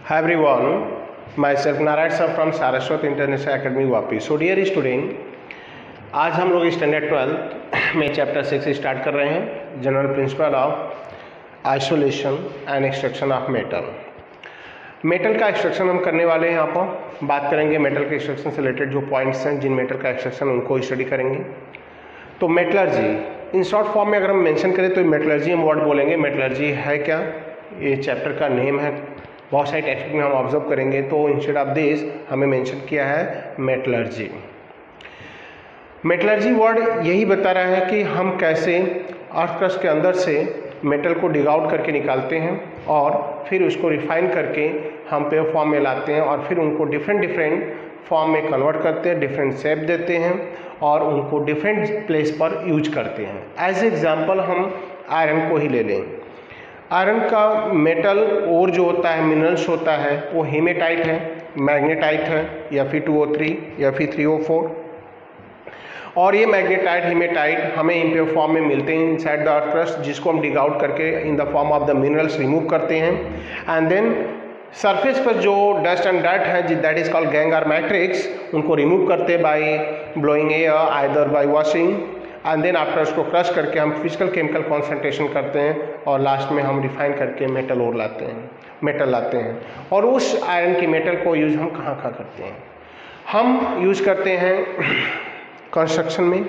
Hi everyone, myself Narayan sir from Saraswat International Academy Vapi. So dear student, आज हम लोग standard 12 में chapter 6 start कर रहे हैं, general principle of isolation and extraction of metal. Metal का एक्सट्रैक्शन हम करने वाले हैं. यहाँ पर बात करेंगे मेटल के एक्सट्रैक्शन से रिलेटेड जो पॉइंट्स हैं, जिन मेटल का एक्सट्रैक्शन उनको स्टडी करेंगे. तो मेटलर्जी इन शॉर्ट फॉर्म में अगर हम मेंशन करें तो मेटलर्जी हम वर्ड बोलेंगे. मेटलर्जी है क्या, ये चैप्टर का नेम है. बहुत सारे टेक्स्ट में हम ऑब्जर्व करेंगे तो इंस्टेड ऑफ दिस हमें मेंशन किया है मेटलर्जी. मेटलर्जी वर्ड यही बता रहा है कि हम कैसे अर्थ क्रस्ट के अंदर से मेटल को डिग आउट करके निकालते हैं और फिर उसको रिफाइन करके हम पेपर फॉर्म में लाते हैं और फिर उनको डिफरेंट फॉर्म में कन्वर्ट करते हैं, डिफरेंट शेप देते हैं और उनको डिफरेंट प्लेस पर यूज करते हैं. एज एग्जांपल हम आयरन को ही ले लें. आयरन का मेटल और जो होता है मिनरल्स होता है वो हेमेटाइट है, मैग्नेटाइट है, या फिर 2O3 या फिर 3O4. और ये मैग्नेटाइट हेमेटाइट हमें इम्प्योर फॉर्म में मिलते हैं इनसाइड द अर्थ क्रस्ट, जिसको हम डिग आउट करके in the form of the minerals remove करते हैं. एंड देन सरफेस पर जो डस्ट एंड डर्ट है, दैट इज कॉल्ड गैंग और मैट्रिक्स, उनको रिमूव करते हैं by blowing air either by washing. And then after उसको क्रश करके हम फिजिकल केमिकल कॉन्सेंट्रेशन करते हैं और लास्ट में हम रिफाइन करके मेटल लाते हैं. और उस आयरन की मेटल को यूज हम कहाँ करते हैं? हम यूज करते हैं कंस्ट्रक्शन में,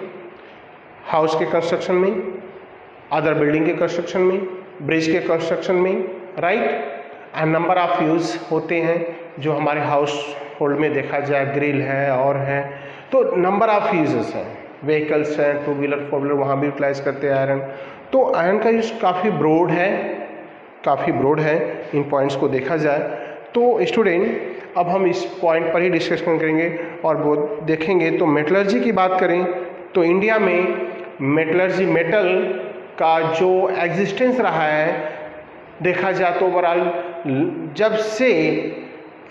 हाउस के कंस्ट्रक्शन में, अदर बिल्डिंग के कंस्ट्रक्शन में, ब्रिज के कंस्ट्रक्शन में, right. And number of use होते हैं जो हमारे हाउस होल्ड में देखा जाए, ग्रिल है और है, तो नंबर ऑफ यूजेस हैं. व्हीकल्स हैं, 2 व्हीलर 4 व्हीलर, वहाँ भी यूटिलाइज करते हैं आयरन. तो आयरन का यूज काफ़ी ब्रॉड है इन पॉइंट्स को देखा जाए. तो स्टूडेंट अब हम इस पॉइंट पर ही डिस्कशन करेंगे और वो देखेंगे. तो मेटलर्जी की बात करें तो इंडिया में मेटलर्जी मेटल का जो एग्जिस्टेंस रहा है देखा जाए तो ओवरऑल जब से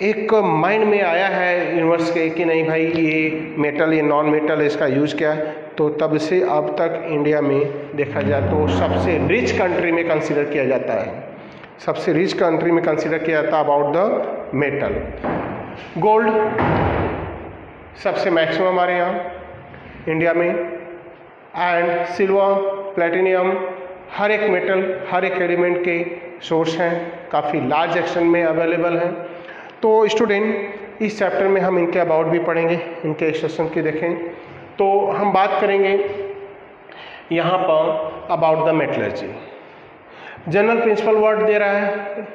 एक माइंड में आया है यूनिवर्स के कि नहीं भाई ये मेटल, ये नॉन मेटल, इसका यूज़ क्या है, तो तब से अब तक इंडिया में देखा जाए तो सबसे रिच कंट्री में कंसीडर किया जाता है. सबसे रिच कंट्री में कंसीडर किया जाता है अबाउट द मेटल. गोल्ड सबसे मैक्सिमम हमारे यहाँ इंडिया में, एंड सिल्वर, प्लेटिनियम, हर एक मेटल, हर एक एलिमेंट के सोर्स हैं, काफ़ी लार्ज एक्सटेंट में अवेलेबल हैं. तो स्टूडेंट इस चैप्टर में हम इनके अबाउट भी पढ़ेंगे, इनके एक्सटेंशन की देखें. तो हम बात करेंगे यहाँ पर about the metallurgy. General principle word दे रहा है,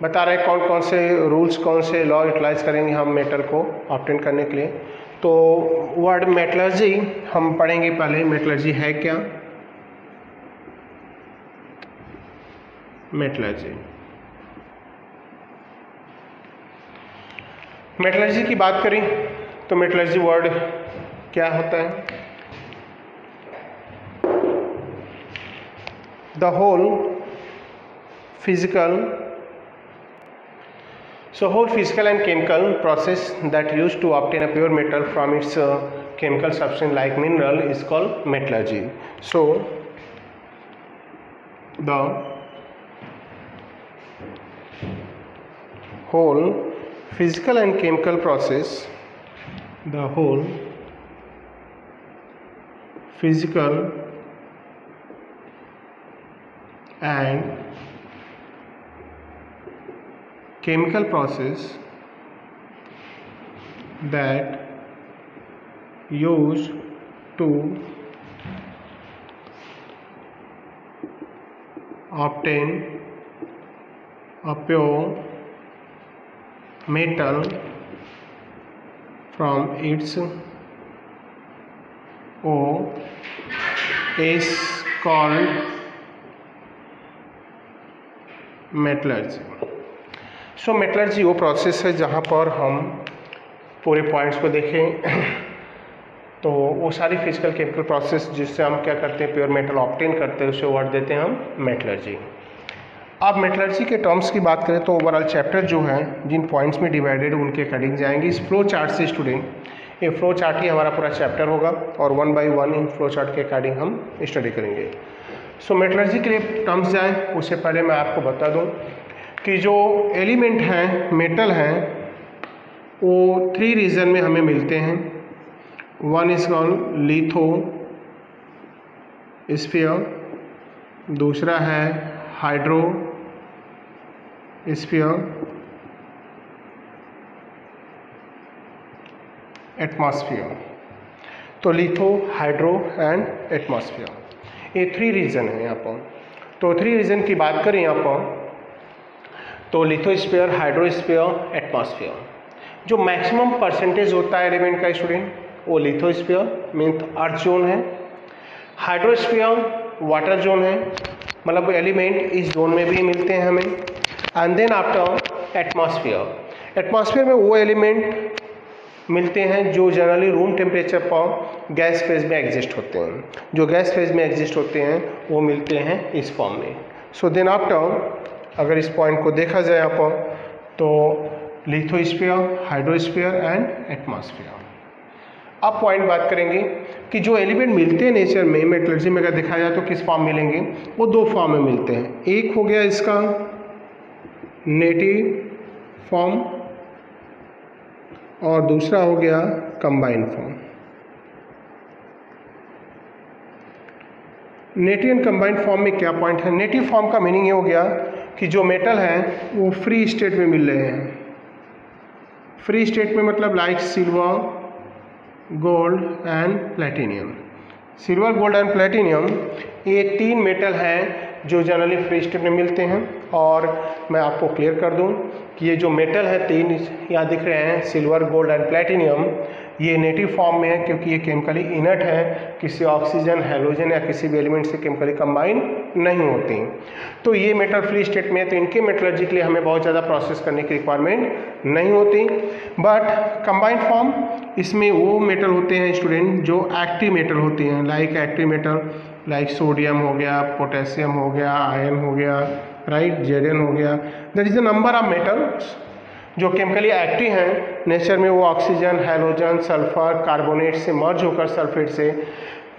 बता रहे हैं कौन कौन से रूल्स, कौन से लॉ यूटिलाइज करेंगे हम मेटल को ऑब्टेन करने के लिए. तो वर्ड मेटलर्जी हम पढ़ेंगे. पहले मेटलर्जी है क्या? मेटलर्जी की बात करें तो मेटलर्जी वर्ड क्या होता है? The whole physical and chemical process that used to obtain a pure metal from its chemical substance like mineral is called metallurgy. So the whole physical and chemical process, the whole physical and chemical process that used to obtain a pure metal from its ore is called metallurgy. So metallurgy वो process है जहाँ पर हम पूरे points को देखें तो वो सारी फिजिकल केमिकल प्रोसेस जिससे हम क्या करते हैं, प्योर मेटल ऑब्टेन करते हैं, उसे वर्ड देते हैं हम मेटलर्जी. अब मेटलर्जी के टर्म्स की बात करें तो ओवरऑल चैप्टर जो है जिन पॉइंट्स में डिवाइडेड उनके अकॉर्डिंग जाएंगे. इस फ्लो चार्ट से स्टूडेंट ये फ्लो चार्ट ही हमारा पूरा चैप्टर होगा और 1 by 1 इन फ्लो चार्ट के अकॉर्डिंग हम स्टडी करेंगे. सो मेटलर्जी के लिए टर्म्स जाएँ उससे पहले मैं आपको बता दूं कि जो एलिमेंट हैं, मेटल हैं, वो 3 रीजन में हमें मिलते हैं। One is called litho sphere, दूसरा है हाइड्रो स्फीयर, एटमॉस्फेयर। तो लिथो, हाइड्रो एंड एटमॉस्फेयर, ये 3 रीजन है यहाँ पर। तो 3 रीजन की बात करें यहाँ पर, तो लिथोस्फीयर, हाइड्रोस्फीयर, एटमॉस्फेयर। जो मैक्सिमम परसेंटेज होता है एलिमेंट का स्टूडेंट, वो लिथोस्फीयर मीन्स अर्थ जोन है, हाइड्रोस्फीयर वाटर जोन है, मतलब एलिमेंट इस जोन में भी मिलते हैं हमें। And then after atmosphere, atmosphere में वो एलिमेंट मिलते हैं जो जनरली रूम टेम्परेचर पर गैस फेज में एग्जिस्ट होते हैं। जो गैस फेज में एग्जिस्ट होते हैं वो मिलते हैं इस फॉर्म में। सो देन आफ्टर अगर इस पॉइंट को देखा जाए यहाँ पर, तो लिथोस्फीयर, हाइड्रोस्फीयर एंड एटमॉस्फेयर। अब पॉइंट बात करेंगे कि जो एलिमेंट मिलते हैं नेचर में, मेटलर्जी में अगर देखा जाए तो किस फॉर्म मिलेंगे, वो 2 फॉर्म में मिलते हैं। एक हो गया इसका नेटिव फॉर्म और दूसरा हो गया combined form. Native and combined form में क्या पॉइंट है? नेटिव फॉर्म का मीनिंग ये हो गया कि जो मेटल हैं वो फ्री स्टेट में मिल रहे हैं। फ्री स्टेट में मतलब like silver, gold and platinum. Silver, gold and platinum ये 3 मेटल हैं जो जनरली फ्री स्टेट में मिलते हैं। और मैं आपको क्लियर कर दूं कि ये जो मेटल है 3 यहाँ दिख रहे हैं, सिल्वर, गोल्ड एंड प्लेटिनियम, ये नेटिव फॉर्म में है क्योंकि ये केमिकली इनर्ट है, किसी ऑक्सीजन, हेलोजन या किसी भी एलिमेंट से केमिकली कंबाइन नहीं होती। तो ये मेटल फ्री स्टेट में है, तो इनके मेटलर्जी के लिए हमें बहुत ज़्यादा प्रोसेस करने की रिक्वायरमेंट नहीं होती। बट कंबाइंड फॉर्म, इसमें वो मेटल होते हैं स्टूडेंट जो एक्टिव मेटल होते हैं, like active metal like sodium हो गया, पोटेशियम हो गया, आयरन हो गया, राइट, जेडन हो गया। That is the number of metals जो केमिकली एक्टिव हैं नेचर में, वो ऑक्सीजन, हेलोजन, सल्फर, कार्बोनेट से मर्ज होकर सल्फेट से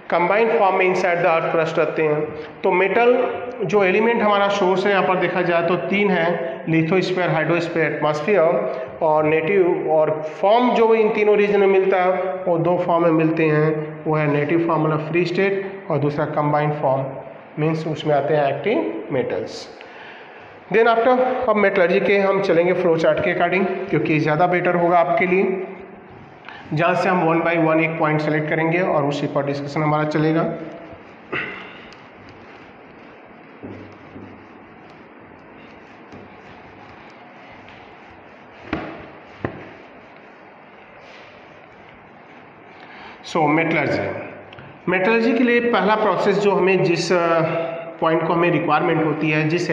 कंबाइंड फॉर्म में इनसाइड द अर्थ क्रस्ट रहते हैं। तो मेटल जो एलिमेंट हमारा सोर्स है यहाँ पर देखा जाए तो 3 है, लिथोस्फीयर, हाइड्रोस्फीयर, एटमॉस्फेयर। और नेटिव और फॉर्म जो इन तीनों रीजन में मिलता है वो 2 फॉर्म में मिलते हैं। वो है नेटिव फॉर्म मतलब फ्री स्टेट, और दूसरा कंबाइंड फॉर्म मीन्स उसमें आते हैं एक्टिव मेटल्स। देन आफ्टर अब मेटलर्जी के हम चलेंगे फ्लो चार्ट के अकॉर्डिंग, क्योंकि ज़्यादा बेटर होगा आपके लिए, जहाँ से हम 1 बाय 1 एक पॉइंट सेलेक्ट करेंगे और उसी पर डिस्कशन हमारा चलेगा। सो मेटलर्जी के लिए पहला प्रोसेस जो हमें जिस पॉइंट को हमें रिक्वायरमेंट होती है, जिस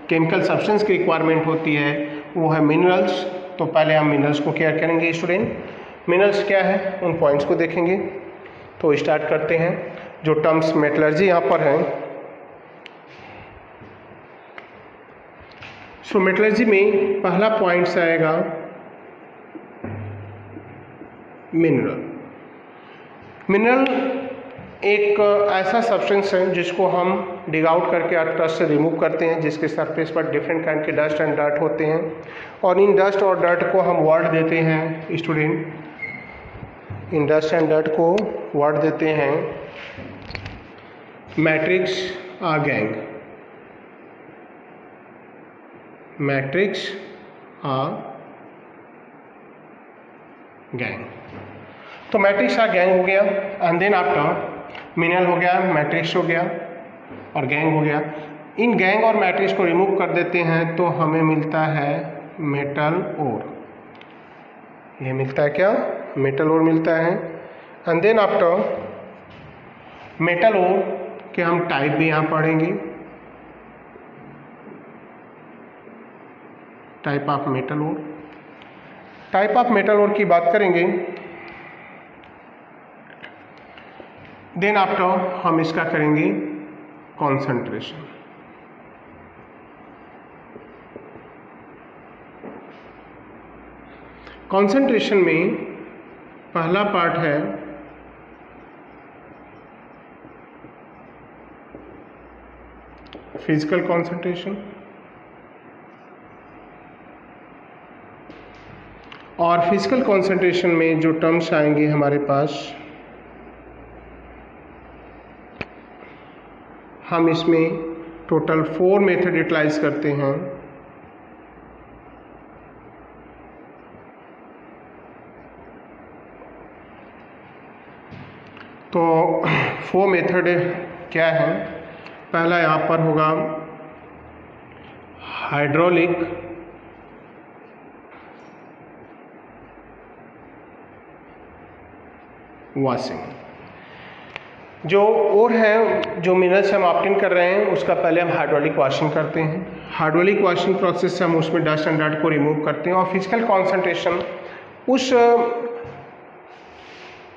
केमिकल सब्सटेंस की रिक्वायरमेंट होती है, वो है मिनरल्स। तो पहले हम मिनरल्स को केयर करेंगे स्टूडेंट। मिनरल्स क्या है उन पॉइंट्स को देखेंगे। तो स्टार्ट करते हैं जो टर्म्स मेटलर्जी यहाँ पर हैं। सो मेटलर्जी में पहला पॉइंट्स आएगा मिनरल। मिनरल एक ऐसा सब्सटेंस है जिसको हम डिग आउट करके अर्थ क्रस्ट से रिमूव करते हैं, जिसके सरफेस पर डिफरेंट काइंड के डस्ट एंड डर्ट होते हैं, और इन डस्ट और डर्ट को हम वर्ड देते हैं student, in dust and dirt को वर्ड देते हैं मैट्रिक्स आ गैंग। मैट्रिक्स आ गैंग। तो मैट्रिक्स आ गैंग हो गया, एंड देन आफ्टर मिनरल हो गया, मैट्रिक्स हो गया और गैंग हो गया। इन गैंग और मैट्रिक्स को रिमूव कर देते हैं तो हमें मिलता है मेटल ओर। ये मिलता है क्या? मेटल ओर मिलता है। And then after metal ore के हम टाइप भी यहाँ पढ़ेंगे, type of metal ore. Type of metal ore की बात करेंगे, देन आफ्टर हम इसका करेंगे कॉन्सेंट्रेशन। कॉन्सेंट्रेशन में पहला पार्ट है फिजिकल कॉन्सेंट्रेशन, और फिजिकल कॉन्सेंट्रेशन में जो टर्म्स आएंगे हमारे पास, हम इसमें टोटल 4 मेथड यूटिलाइज करते हैं। तो 4 मेथड क्या है? पहला यहाँ पर होगा हाइड्रोलिक वॉशिंग। जो और है, जो मिनरल्स हम ऑप्टेन कर रहे हैं उसका पहले हम हाइड्रोलिक वॉशिंग करते हैं। हाइड्रोलिक वॉशिंग प्रोसेस से हम उसमें डस्ट एंड डार्ट को रिमूव करते हैं और फिजिकल कॉन्सेंट्रेशन उस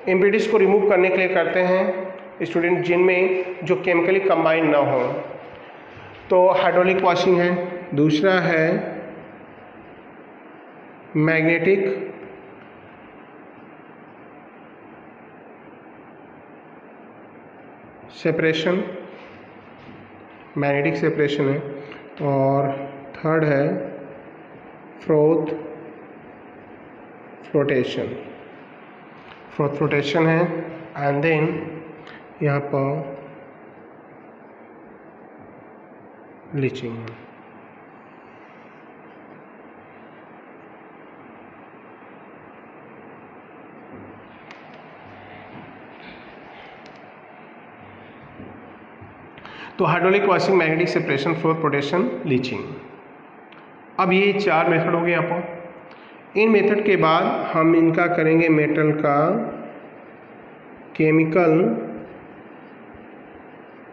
इम्प्योरिटीज़ को रिमूव करने के लिए करते हैं स्टूडेंट जिनमें जो केमिकली कंबाइन ना हो। तो हाइड्रोलिक वॉशिंग है। दूसरा है मैग्नेटिक सेपरेशन, मैग्नेटिक सेपरेशन है। और थर्ड है फ्लोटेशन है। एंड देन यहाँ पर लीचिंग है। तो hydraulic washing, magnetic separation, flotation, leaching. अब ये 4 मेथड हो गए यहाँ पर। इन मेथड के बाद हम इनका करेंगे मेटल का केमिकल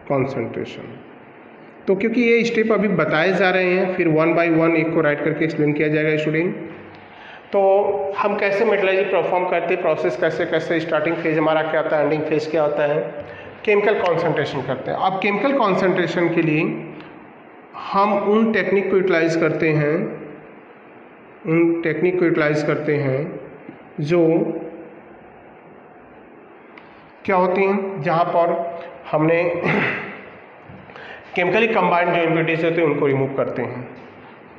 कॉन्सेंट्रेशन। तो क्योंकि ये स्टेप अभी बताए जा रहे हैं, फिर 1 बाय 1 एक को राइट करके एक्सप्लेन किया जाएगा स्टूडेंट। तो हम कैसे मेटलर्जी परफॉर्म करते हैं, प्रोसेस कैसे स्टार्टिंग फेज हमारा क्या होता है, एंडिंग फेज क्या होता है, केमिकल कॉन्सेंट्रेशन करते हैं। अब केमिकल कॉन्सेंट्रेशन के लिए हम उन टेक्निक को यूटिलाइज करते हैं जो क्या होती हैं, जहाँ पर हमने केमिकली कंबाइंड जो इम्प्योरिटीज होते हैं उनको रिमूव करते हैं।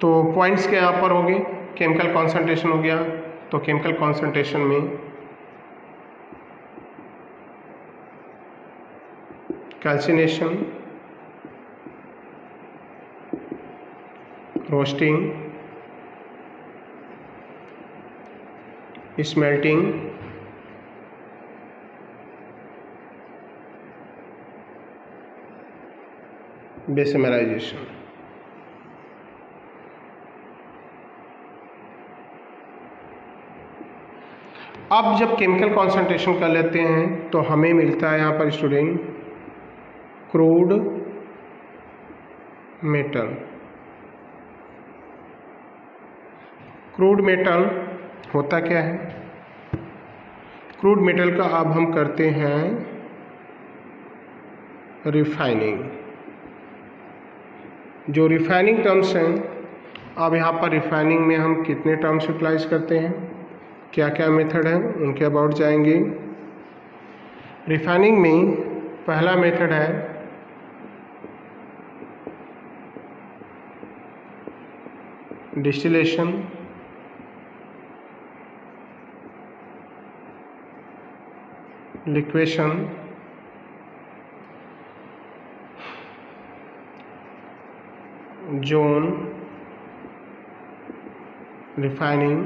तो पॉइंट्स क्या यहाँ पर हो गए, केमिकल कॉन्सेंट्रेशन हो गया। तो केमिकल कॉन्सेंट्रेशन में कैल्सिनेशन, रोस्टिंग, स्मेल्टिंग, बेसमेराइजेशन। अब जब केमिकल कॉन्सेंट्रेशन कर लेते हैं तो हमें मिलता है यहाँ पर student crude metal. Crude metal होता क्या है? क्रूड मेटल का अब हम करते हैं रिफाइनिंग। जो रिफाइनिंग टर्म्स हैं, अब यहाँ पर रिफाइनिंग में हम कितने टर्म्स यूटिलाइज करते हैं, क्या क्या मेथड है, उनके अबाउट जाएंगे। रिफाइनिंग में पहला मेथड है distillation, liquation, zone refining.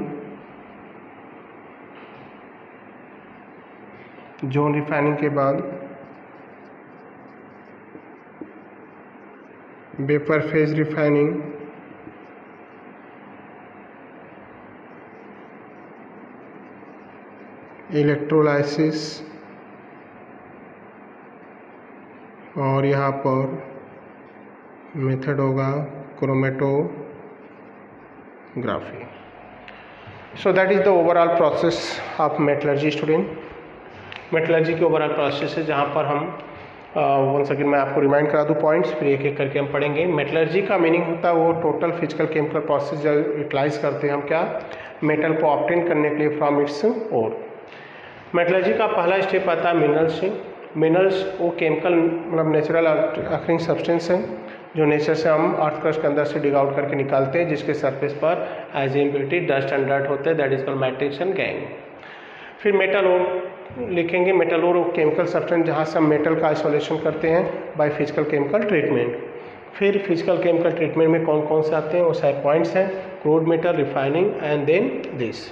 Zone refining के बाद वेपर फेज रिफाइनिंग, इलेक्ट्रोलाइसिस, और यहाँ पर मेथड होगा chromatography. So that is the overall process of metallurgy student. Metallurgy की ओवरऑल प्रोसेस है जहाँ पर हम वंस अगेन मैं आपको रिमाइंड करा दूँ पॉइंट्स, फिर एक एक करके हम पढ़ेंगे। मेटलर्जी का मीनिंग होता है वो टोटल फिजिकल केमिकल प्रोसेस जो यूटिलाइज करते हैं हम क्या, मेटल को ऑब्टेन करने के लिए फ्रॉम इट्स ओर। मेटलर्जी का पहला स्टेप आता है मिनरल्स से। मिनरल्स वो केमिकल मतलब नेचुरल अकरिंग सब्सटेंस है जो नेचर से हम अर्थ क्रस्ट के अंदर से डिग आउट करके निकालते हैं, जिसके सरफेस पर as impurity dust and dirt होते हैं, that is called matrix and gangue. फिर मेटल ओर लिखेंगे। मेटल ओर केमिकल सब्सटेंस जहाँ से हम मेटल का आइसोलेशन करते हैं बाय फिजिकल केमिकल ट्रीटमेंट। फिर फिजिकल केमिकल ट्रीटमेंट में कौन कौन से आते हैं वो सारे पॉइंट्स हैं, crude metal, refining and then this.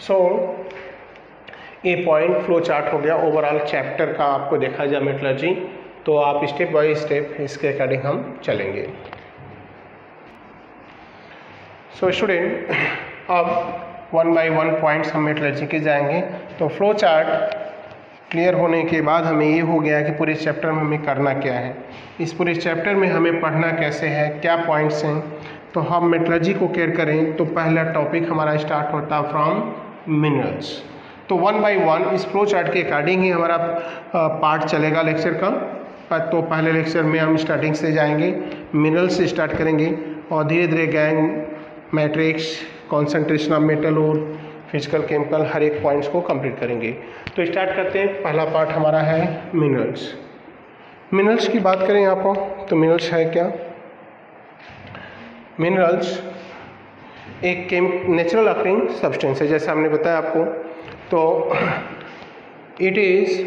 So ये पॉइंट फ्लो चार्ट हो गया ओवरऑल चैप्टर का, आपको देखा जाए मेटलर्जी, तो आप स्टेप बाय स्टेप इसके अकॉर्डिंग हम चलेंगे। सो स्टूडेंट, अब 1 बाय 1 पॉइंट्स हम मेटलर्जी के जाएंगे। तो फ्लो चार्ट क्लियर होने के बाद हमें ये हो गया कि पूरे चैप्टर में हमें करना क्या है, इस पूरे चैप्टर में हमें पढ़ना कैसे है, क्या पॉइंट्स हैं। तो हम मेटलर्जी को केयर करें तो पहला टॉपिक हमारा स्टार्ट होता है फ्रॉम मिनरल्स। तो 1 बाय 1 इस फ्लो चार्ट के अकॉर्डिंग ही हमारा पार्ट चलेगा लेक्चर का। तो पहले लेक्चर में हम स्टार्टिंग से जाएंगे, मिनरल्स से स्टार्ट करेंगे और धीरे धीरे gang, matrix, concentration of metal और फिजिकल केमिकल हर एक पॉइंट्स को कंप्लीट करेंगे। तो स्टार्ट करते हैं। पहला पार्ट हमारा है मिनरल्स। मिनरल्स की बात करें यहाँ पर तो मिनरल्स है क्या? मिनरल्स एक नेचुरल अकरिंग सब्सटेंस है, जैसे हमने बताया आपको। तो it is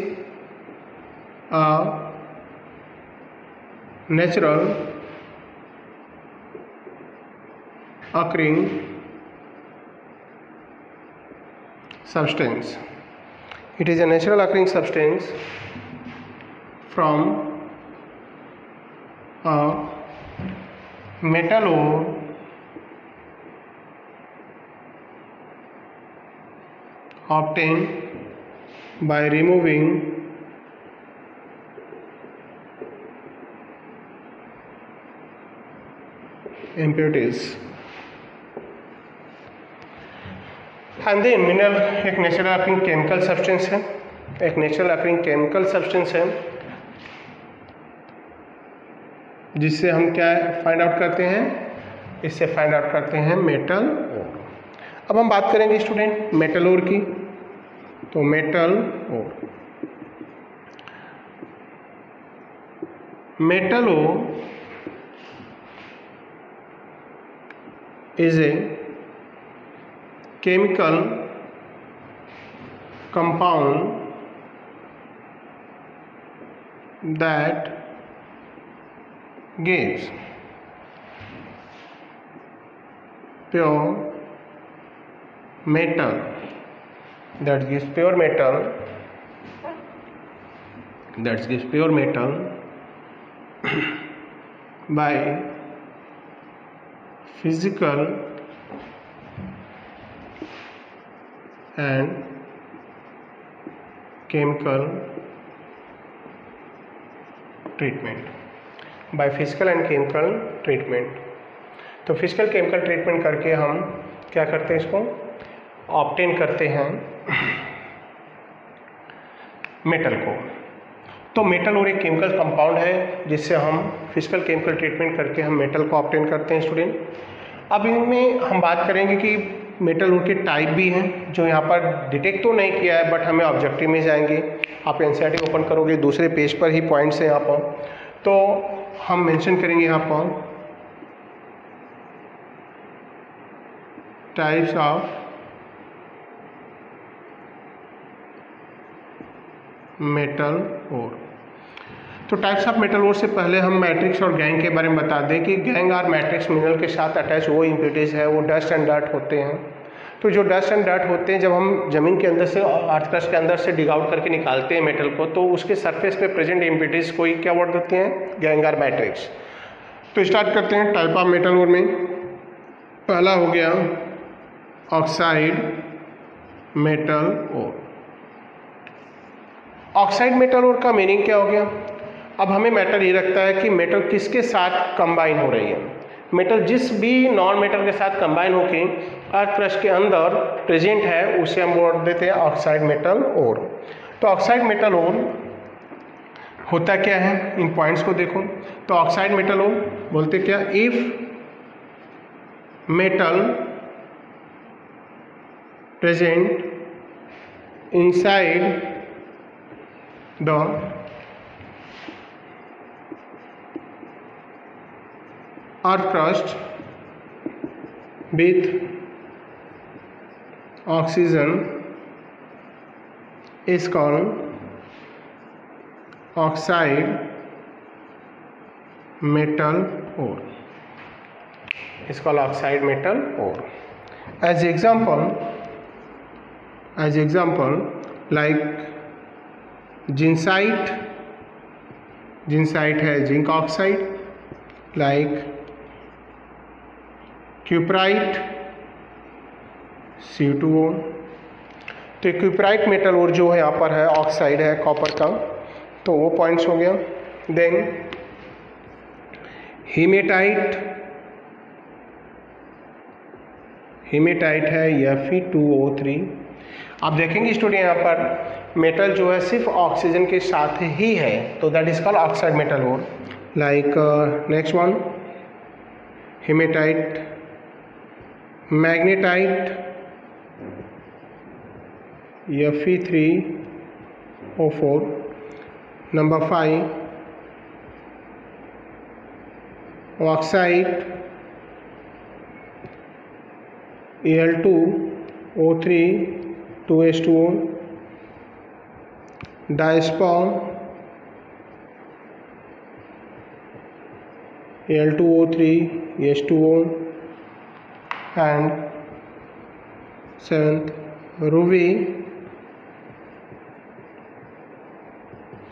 a natural occurring substance. It is a natural occurring substance from a metal ore obtained by removing impurities. And then mineral एक नेचुरल अकरिंग केमिकल सब्सटेंस है, एक नेचुरल अकरिंग केमिकल सब्सटेंस है जिससे हम क्या find out करते हैं, इससे फाइंड आउट करते हैं मेटल ओर। अब हम बात करेंगे स्टूडेंट मेटल ओर की। तो metal ore, metal ore is a chemical compound that gives pure metal, by physical and chemical treatment. By physical and chemical treatment. तो फिजिकल केमिकल ट्रीटमेंट करके हम क्या करते हैं, इसको ऑब्टेन करते हैं मेटल को। तो मेटल और एक केमिकल कंपाउंड है जिससे हम फिजिकल केमिकल ट्रीटमेंट करके हम मेटल को ऑब्टेन करते हैं स्टूडेंट। अब इनमें हम बात करेंगे कि मेटल ओर के टाइप भी हैं जो यहाँ पर डिटेक्ट तो नहीं किया है, बट हमें ऑब्जेक्टिव में जाएंगे। आप एनसीईआरटी ओपन करोगे, दूसरे पेज पर ही पॉइंट्स हैं यहाँ पर, तो हम मेंशन करेंगे यहाँ पर टाइप्स ऑफ मेटल ओर। तो टाइप्स ऑफ मेटल ओर से पहले हम मैट्रिक्स और गैंग के बारे में बता दें कि गैंग और मैट्रिक्स मिनरल के साथ अटैच वो इम्प्योरिटीज है, वो डस्ट एंड डर्ट होते हैं। तो जो डस्ट एंड डर्ट होते हैं, जब हम ज़मीन के अंदर से, अर्थ क्रस्ट के अंदर से डिग आउट करके निकालते हैं मेटल को, तो उसके सरफेस पे प्रेजेंट इम्प्योरिटीज को ही क्या वर्ड देते हैं, गैंग और मैट्रिक्स। तो स्टार्ट करते हैं टाइप ऑफ मेटल ओर में। पहला हो गया ऑक्साइड मेटल ओर। ऑक्साइड मेटल ओर का मीनिंग क्या हो गया? अब हमें मैटर ये रखता है कि मेटल किसके साथ कंबाइन हो रही है। मेटल जिस भी नॉन मेटल के साथ कंबाइन होकर अर्थ क्रस्ट के अंदर प्रेजेंट है, उसे हम बोल देते हैं ऑक्साइड मेटल ओर। तो ऑक्साइड मेटल ओर होता क्या है, इन पॉइंट्स को देखो। तो ऑक्साइड मेटल ओर बोलते क्या, if metal present inside the earth crust with oxygen is called oxide metal ore. Is called oxide metal ore. As example, like जिंसाइट है zinc oxide, like cuprite Cu2O। तो क्यूपराइट मेटल और जो है यहाँ पर है ऑक्साइड है कॉपर का, तो वो पॉइंट्स हो गया। देन हीमेटाइट है Fe2O3। आप देखेंगे स्टूडेंट यहाँ पर मेटल जो है सिर्फ ऑक्सीजन के साथ ही है, तो that is called oxide metal ore. Like next one hematite, magnetite Fe3O4। Number 5 oxide Al2O3 2H2O, diaspore Al2O3 H2O, and 7th ruby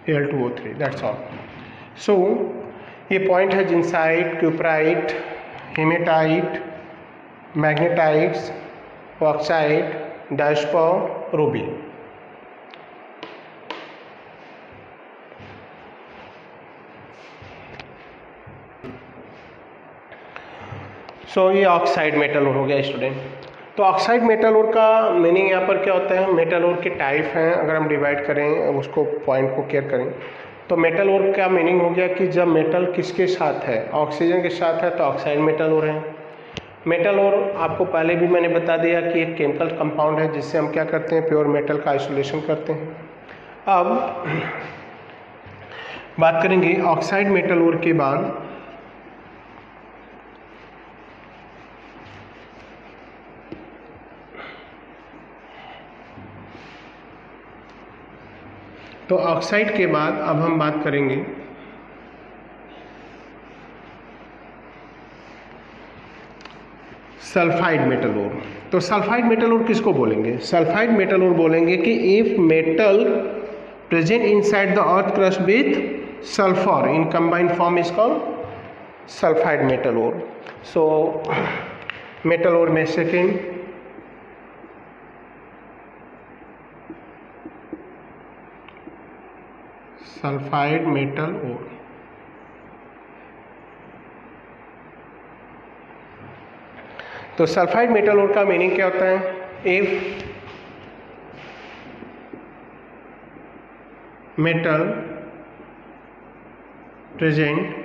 Al2O3। That's all. So ये पॉइंट है zincite, cuprite, hematite, magnetites, oxide, diaspore, ruby. So ये oxide metal ओर हो गया student. तो oxide metal ओर का meaning यहाँ पर क्या होता है, मेटल ओर के टाइप हैं, अगर हम डिवाइड करें उसको पॉइंट को क्लियर करें तो मेटल ओर का मीनिंग हो गया कि जब मेटल किसके साथ है, ऑक्सीजन के साथ है तो ऑक्साइड मेटल ओर है। मेटल ओर आपको पहले भी मैंने बता दिया कि एक केमिकल कंपाउंड है जिससे हम क्या करते हैं, प्योर मेटल का आइसोलेशन करते हैं। अब बात करेंगे ऑक्साइड मेटल ओर के बाद तो ऑक्साइड के बाद अब हम बात करेंगे सल्फाइड मेटल ओर। तो सल्फाइड मेटल ओर किसको बोलेंगे, सल्फाइड मेटल ओर बोलेंगे कि if metal present inside the earth crust with sulphur in combined form is called sulphide metal ore. So metal ore में सेकेंड सल्फाइड मेटल ओर। तो sulphide metal ओर का meaning क्या होता है, if metal present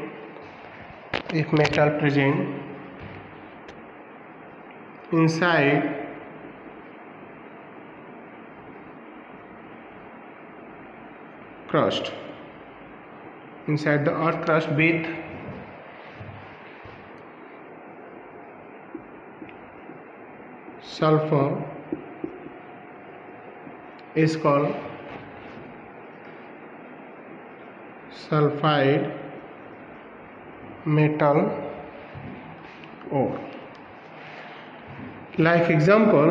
inside crust, inside the earth crust with sulfur is called sulfide metal ore। Like example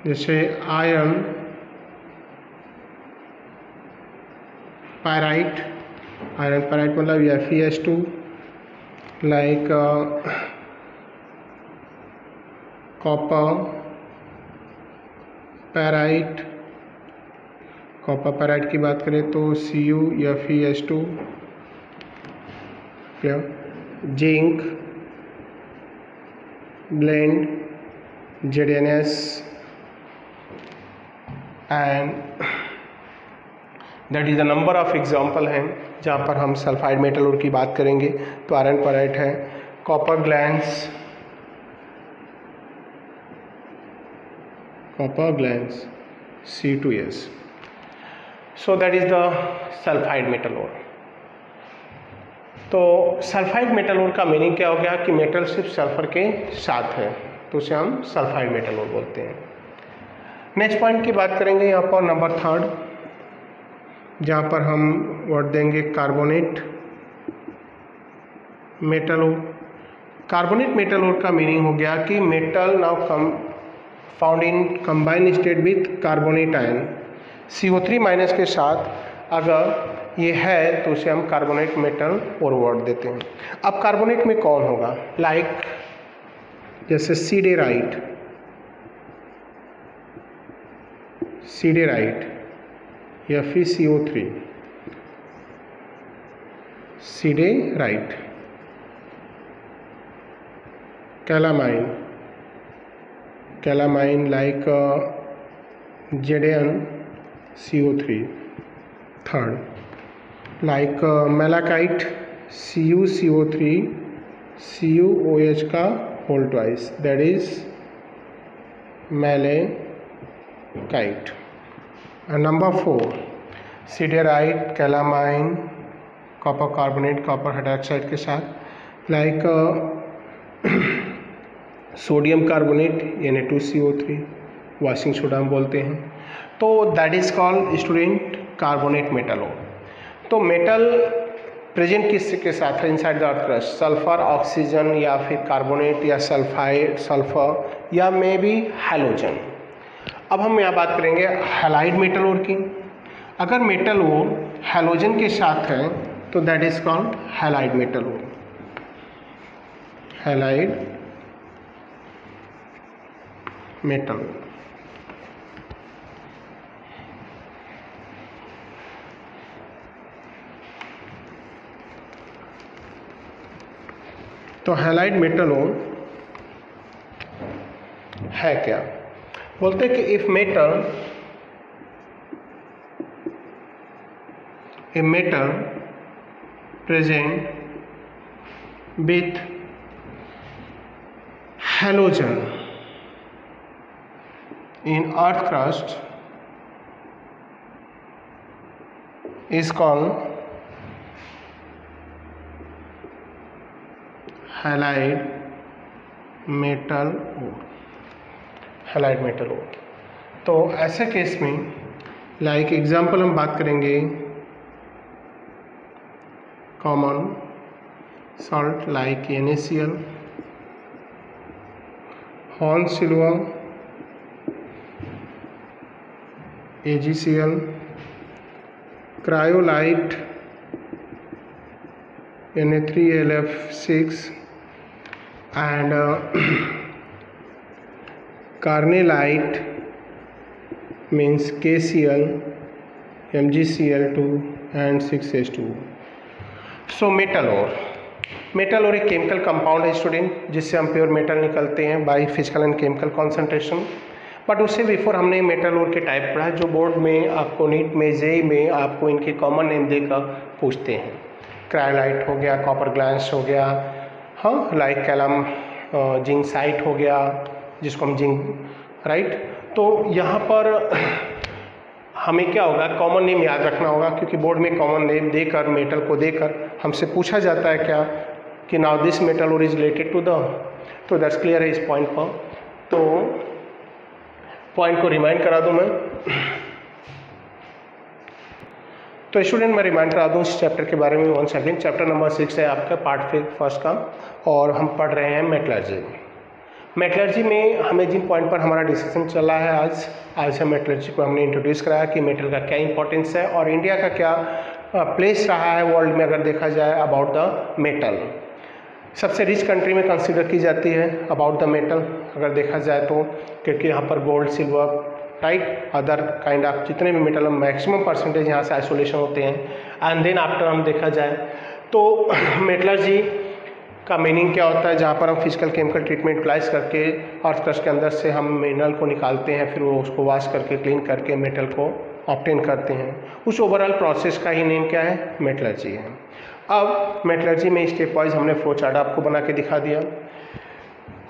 जैसे iron pyrite, मतलब Fe2, like copper पैराइट की बात करें तो Cu Fe2, zinc blende ZnS, and that is the number of example हैं जहाँ पर हम सल्फाइड मेटल ओर की बात करेंगे। तो आयरन पैराइट है, copper glance C2S। So that is the sulphide metal ore. तो सल्फाइड मेटल ओर का मीनिंग क्या हो गया कि मेटल सिर्फ सल्फर के साथ है, तो उसे हम सल्फाइड मेटल ओर बोलते हैं। नेक्स्ट पॉइंट की बात करेंगे यहाँ पर नंबर 3, जहाँ पर हम वर्ड देंगे कार्बोनेट मेटल ओर। कार्बोनेट मेटल ओर का मीनिंग हो गया कि metal now found in combine state with carbonate ion, CO3 minus के साथ अगर ये है तो उसे हम कार्बोनेट मेटल और वर्ड देते हैं। अब कार्बोनेट में कौन होगा, लाइक जैसे सिडेराइट या फिर CO3, siderite, calamine like ZnCO3, third like malachite CuCO3 CuOH का whole twice, that is malachite. Number 4 siderite, calamine, copper carbonate copper hydroxide के साथ, like sodium carbonate Na2CO3, washing soda हम बोलते हैं। तो that is called student carbonate metal ore. तो metal present किसके साथ है inside the earth crust, sulphur, oxygen या फिर कार्बोनेट या सल्फाइड, सल्फर या मे बी हैलोजन। अब हम यहाँ बात करेंगे हैलाइड मेटल ओर की। अगर मेटल ओर हैलोजन के साथ है तो that is called halide metal ore, halide metal ore. तो हैलाइड मेटल ओर है क्या, बोलते हैं कि if metal present with halogen in earth crust is called halide metal ore, halide metal ore। तो ऐसे केस में लाइक एग्जांपल हम बात करेंगे common salt like NaCl, horn silver, AgCl, cryolite Na3LF6 and carnallite means KCl, MgCl2 and 6H2। So metal ore एक chemical compound है student, जिससे हम प्योर मेटल निकलते हैं by physical and chemical concentration. But उससे बिफोर हमने metal ore के type पढ़ा, जो बोर्ड में आपको नीट में जेई में आपको इनके कॉमन नेम देकर पूछते हैं। क्रायोलाइट हो गया, कॉपर ग्लास हो गया, हाँ लाइक कैलम जिंकसाइट हो गया जिसको हम जिंक, राइट। तो यहाँ पर हमें क्या होगा, कॉमन नेम याद रखना होगा, क्योंकि बोर्ड में कॉमन नेम देकर मेटल को देकर हमसे पूछा जाता है क्या कि now this metal ore is related to the, तो दैट्स क्लियर है इस पॉइंट पर। तो पॉइंट को रिमाइंड करा दूं मैं। तो स्टूडेंट मैं रिमाइंड करा दूं इस चैप्टर के बारे में वंस अगेन। चैप्टर नंबर 6 है आपका पार्ट फर्स्ट का, और हम पढ़ रहे हैं मेटलर्जी। मेटलर्जी में हमें जिन पॉइंट पर हमारा डिस्कशन चला है आज हम मेटलर्जी को हमने इंट्रोड्यूस कराया कि मेटल का क्या इंपॉर्टेंस है और इंडिया का क्या प्लेस रहा है वर्ल्ड में अगर देखा जाए अबाउट द मेटल। सबसे रिच कंट्री में कंसीडर की जाती है अबाउट द मेटल अगर देखा जाए तो, क्योंकि यहाँ पर gold, silver, right, other kind of जितने भी मेटल मैक्सिमम परसेंटेज यहाँ से आइसोलेशन होते हैं। एंड देन आफ्टर हम देखा जाए तो मेटलर्जी का मीनिंग क्या होता है, जहाँ पर हम फिजिकल केमिकल ट्रीटमेंट यूटिलाइज करके अर्थ क्रस्ट के अंदर से हम मिनरल को निकालते हैं, फिर वो उसको वॉश करके क्लीन करके मेटल को ऑब्टेन करते हैं। उस ओवरऑल प्रोसेस का ही नेम क्या है, मेटलर्जी है। अब मेटलर्जी में स्टेप वाइज हमने फ्लो चार्ट आपको बना के दिखा दिया।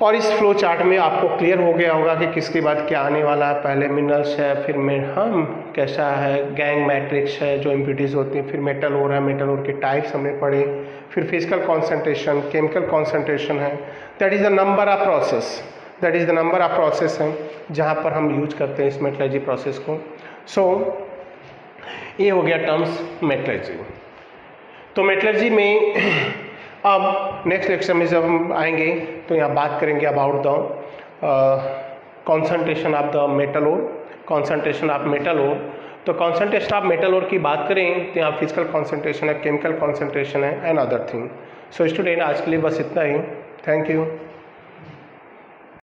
और इस फ्लो चार्ट में आपको क्लियर हो गया होगा कि किसके बाद क्या आने वाला है। पहले मिनरल्स है, फिर हम कैसा है गैंग मैट्रिक्स है जो इम्प्यूरिटीज होती हैं, फिर मेटल ओर है, मेटल ओर के टाइप्स हमने पढ़े, फिर फिजिकल कॉन्सेंट्रेशन, केमिकल कॉन्सेंट्रेशन है। That is the number of process, that is the number of process है जहाँ पर हम यूज करते हैं इस मेटलर्जी प्रोसेस को। सो ये हो गया टर्म्स मेटलर्जी। तो मेटलर्जी में अब नेक्स्ट लेक्चर में जब हम आएंगे तो यहाँ बात करेंगे about the concentration of the metal ore, concentration of metal ore. तो कॉन्सेंट्रेशन ऑफ मेटल ओर की बात करें तो यहाँ फिजिकल कॉन्सेंट्रेशन है, केमिकल कॉन्सेंट्रेशन है and other thing. So student आज के लिए बस इतना ही। Thank you.